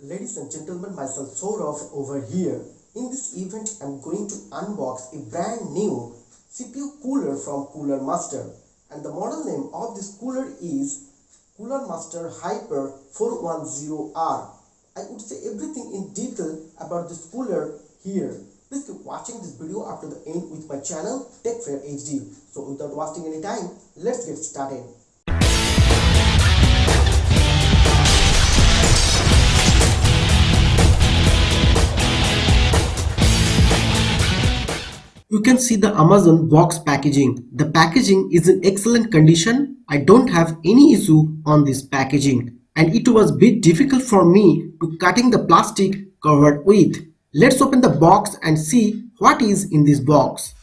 Ladies and gentlemen, myself Saurav over here. In this event, I'm going to unbox a brand new CPU cooler from Cooler Master, and the model name of this cooler is Cooler Master Hyper 410R. I would say everything in detail about this cooler here. Please keep watching this video up to the end with my channel TechFair HD. So without wasting any time, let's get started. You can see the Amazon box packaging. The packaging is in excellent condition. I don't have any issue on this packaging, and it was a bit difficult for me to cutting the plastic covered with. Let's open the box and see what is in this box.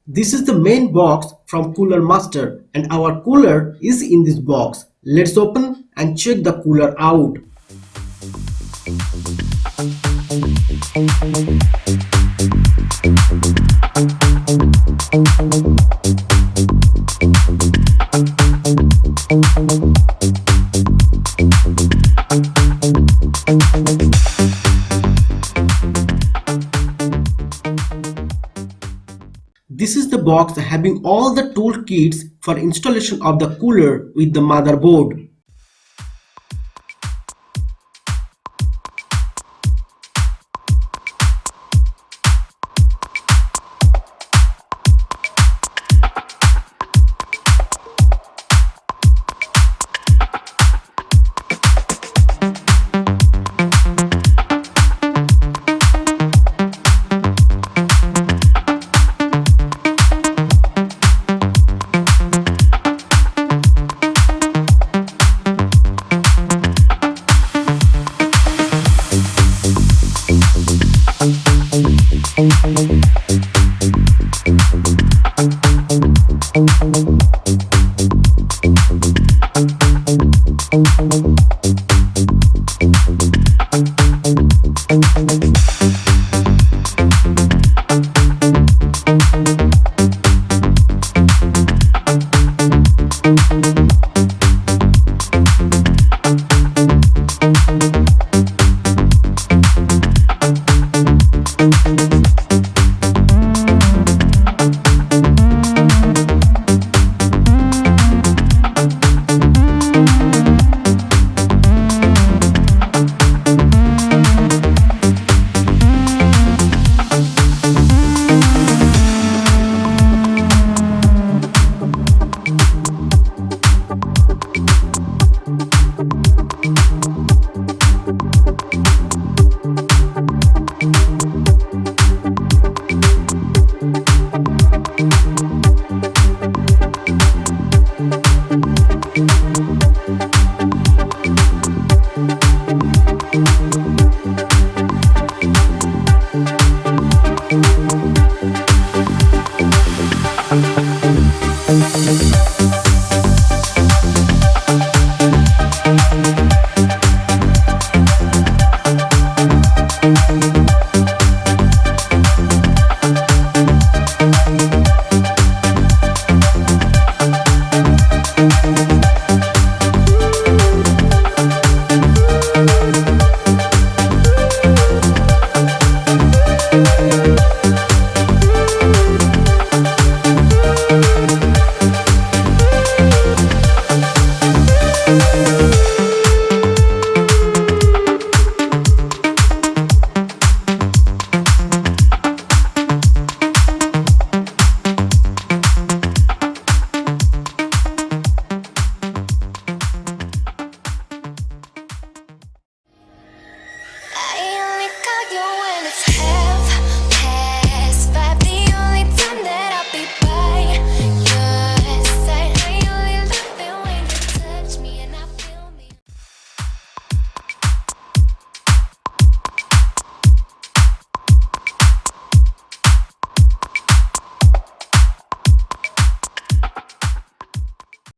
This is the main box from Cooler Master, and our cooler is in this box. Let's open and check the cooler out. This is the box having all the tool kits for installation of the cooler with the motherboard.